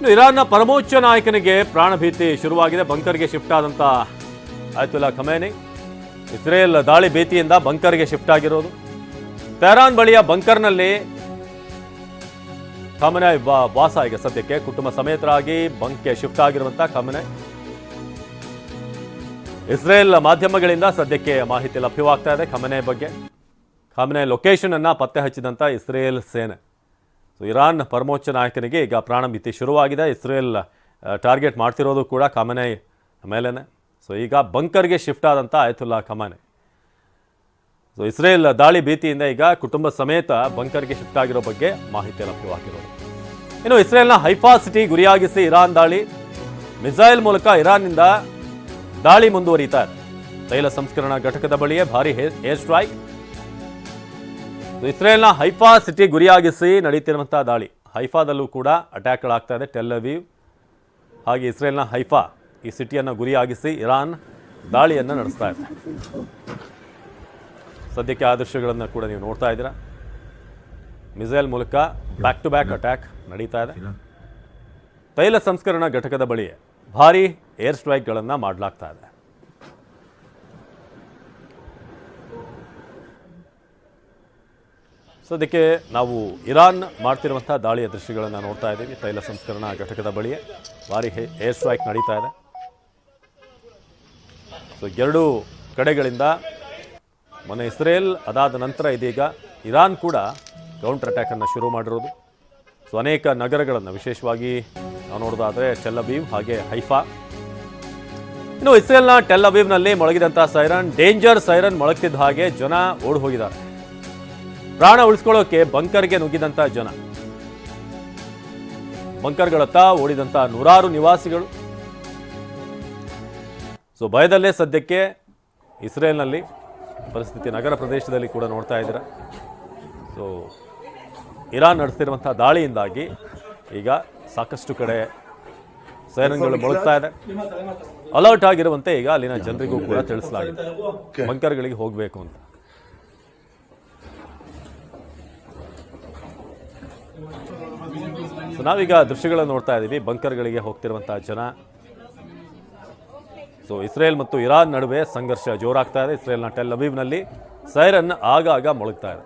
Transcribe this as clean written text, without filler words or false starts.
ಇರಾನ್ನ ಪರಮೋಚ್ಚ ನಾಯಕನಿಗೆ ಪ್ರಾಣಭೀತಿ ಶುರುವಾಗಿದೆ. ಬಂಕರ್ಗೆ ಶಿಫ್ಟ್ ಆದಂತ ಆಯತುಲ್ಲಾ ಖಮೇನಿ ಇಸ್ರೇಲ್ ದಾಳಿ ಭೀತಿಯಿಂದ ಬಂಕರ್ಗೆ ಶಿಫ್ಟ್ ಆಗಿರೋದು. ತೆಹರಾನ್ ಬಳಿಯ ಬಂಕರ್ನಲ್ಲಿ ಖಮೇನಿ ವಾಸ ಈಗ ಸದ್ಯಕ್ಕೆ ಕುಟುಂಬ ಸಮೇತರಾಗಿ ಬಂಕ್ಗೆ ಶಿಫ್ಟ್ ಆಗಿರುವಂತಹ ಖಮೇನಿ. ಇಸ್ರೇಲ್ ಮಾಧ್ಯಮಗಳಿಂದ ಸದ್ಯಕ್ಕೆ ಮಾಹಿತಿ ಲಭ್ಯವಾಗ್ತಾ ಇದೆ ಖಮೇನಿ ಬಗ್ಗೆ. ಖಮೇನಿ ಲೊಕೇಶನ್ ಅನ್ನ ಪತ್ತೆ ಹಚ್ಚಿದಂತ ಇಸ್ರೇಲ್ ಸೇನೆ. ಇರಾನ್ ಪರಮೋಚ್ಚ ನಾಯಕನಿಗೆ ಈಗ ಪ್ರಾಣಭೀತಿ ಶುರುವಾಗಿದೆ. ಇಸ್ರೇಲ್ ಟಾರ್ಗೆಟ್ ಮಾಡ್ತಿರೋದು ಕೂಡ ಖಮೇನಿ ಮೇಲೇನೆ. ಈಗ ಬಂಕರ್ಗೆ ಶಿಫ್ಟ್ ಆದಂಥ ಆಯತುಲ್ಲಾ ಖಮೇನಿ. ಇಸ್ರೇಲ್ ದಾಳಿ ಭೀತಿಯಿಂದ ಈಗ ಕುಟುಂಬ ಸಮೇತ ಬಂಕರ್ಗೆ ಶಿಫ್ಟ್ ಆಗಿರೋ ಬಗ್ಗೆ ಮಾಹಿತಿ ಲಭ್ಯವಾಗಿರೋದು. ಇನ್ನು ಇಸ್ರೇಲ್ನ ಹೈಫಾ ಸಿಟಿ ಗುರಿಯಾಗಿಸಿ ಇರಾನ್ ದಾಳಿ. ಮಿಸೈಲ್ ಮೂಲಕ ಇರಾನ್ನಿಂದ ದಾಳಿ ಮುಂದುವರಿತಾ ಇದೆ. ತೈಲ ಸಂಸ್ಕರಣಾ ಘಟಕದ ಬಳಿಯೇ ಭಾರಿ ಏರ್ ಸ್ಟ್ರೈಕ್. ಇಸ್ರೇಲ್ನ ಹೈಫಾ ಸಿಟಿ ಗುರಿಯಾಗಿಸಿ ನಡೀತಿರುವಂತಹ ದಾಳಿ. ಹೈಫಾದಲ್ಲೂ ಕೂಡ ಅಟ್ಯಾಕ್ಗಳಾಗ್ತಾ ಇದೆ. ಟೆಲ್ ಅವೀವ್ ಹಾಗೆ ಇಸ್ರೇಲ್ನ ಹೈಫಾ ಈ ಸಿಟಿಯನ್ನು ಗುರಿಯಾಗಿಸಿ ಇರಾನ್ ದಾಳಿಯನ್ನು ನಡೆಸ್ತಾ ಇದೆ. ಸದ್ಯಕ್ಕೆ ಆ ದೃಶ್ಯಗಳನ್ನು ಕೂಡ ನೀವು ನೋಡ್ತಾ ಇದ್ದೀರಾ. ಮಿಸೈಲ್ ಮೂಲಕ ಬ್ಯಾಕ್ ಟು ಬ್ಯಾಕ್ ಅಟ್ಯಾಕ್ ನಡೀತಾ ಇದೆ. ತೈಲ ಸಂಸ್ಕರಣಾ ಘಟಕದ ಬಳಿಯೇ ಭಾರಿ ಏರ್ ಸ್ಟ್ರೈಕ್ಗಳನ್ನು ಮಾಡಲಾಗ್ತಾ ಇದೆ. ಸದ್ಯಕ್ಕೆ ನಾವು ಇರಾನ್ ಮಾಡ್ತಿರುವಂಥ ದಾಳಿಯ ದೃಶ್ಯಗಳನ್ನು ನೋಡ್ತಾ ಇದ್ದೀವಿ. ತೈಲ ಸಂಸ್ಕರಣಾ ಘಟಕದ ಬಳಿಯೇ ಭಾರಿ ಏರ್ ಸ್ಟ್ರೈಕ್ ನಡೀತಾ ಇದೆ. ಎರಡೂ ಕಡೆಗಳಿಂದ ಮೊನ್ನೆ ಇಸ್ರೇಲ್, ಅದಾದ ನಂತರ ಇದೀಗ ಇರಾನ್ ಕೂಡ ಕೌಂಟರ್ ಅಟ್ಯಾಕನ್ನು ಶುರು ಮಾಡಿರೋದು. ಅನೇಕ ನಗರಗಳನ್ನು, ವಿಶೇಷವಾಗಿ ನಾವು ನೋಡೋದಾದರೆ ಟೆಲ್ ಅವೀವ್ ಹಾಗೆ ಹೈಫಾ. ಇನ್ನು ಇಸ್ರೇಲ್ನ ಟೆಲ್ ಅವೀವ್ನಲ್ಲಿ ಮೊಳಗಿದಂಥ ಸೈರನ್, ಡೇಂಜರ್ ಸೈರನ್ ಮೊಳಗ್ತಿದ್ದ ಹಾಗೆ ಜನ ಓಡಿ ಹೋಗಿದ್ದಾರೆ. ಪ್ರಾಣ ಉಳಿಸ್ಕೊಳ್ಳೋಕೆ ಬಂಕರ್ಗೆ ನುಗ್ಗಿದಂಥ ಜನ, ಬಂಕರ್ಗಳತ್ತ ಓಡಿದಂಥ ನೂರಾರು ನಿವಾಸಿಗಳು. ಭಯದಲ್ಲೇ ಸದ್ಯಕ್ಕೆ ಇಸ್ರೇಲ್ನಲ್ಲಿ ಪರಿಸ್ಥಿತಿ, ನಗರ ಪ್ರದೇಶದಲ್ಲಿ ಕೂಡ ನೋಡ್ತಾ ಇದ್ದೀರಾ. ಇರಾನ್ ನಡೆಸ್ತಿರುವಂಥ ದಾಳಿಯಿಂದಾಗಿ ಈಗ ಸಾಕಷ್ಟು ಕಡೆ ಸೈರನ್ಗಳು ಮೊಳಗ್ತಾ ಇದೆ. ಅಲರ್ಟ್ ಆಗಿರುವಂತೆ ಈಗ ಅಲ್ಲಿನ ಜನರಿಗೂ ಕೂಡ ತಿಳಿಸಲಾಗಿದೆ ಬಂಕರ್ಗಳಿಗೆ ಹೋಗಬೇಕು ಅಂತ. ನಾವೀಗ ದೃಶ್ಯಗಳನ್ನು ನೋಡ್ತಾ ಇದ್ದೀವಿ. ಬಂಕರ್ಗಳಿಗೆ ಹೋಗ್ತಿರುವಂತಹ ಜನ. ಇಸ್ರೇಲ್ ಮತ್ತು ಇರಾನ್ ನಡುವೆ ಸಂಘರ್ಷ ಜೋರಾಗ್ತಾ ಇದೆ. ಇಸ್ರೇಲ್ನ ಟೆಲ್ ಅವೀವ್ನಲ್ಲಿ ಸೈರನ್ ಆಗಾಗ ಮೊಳಗ್ತಾ ಇದೆ.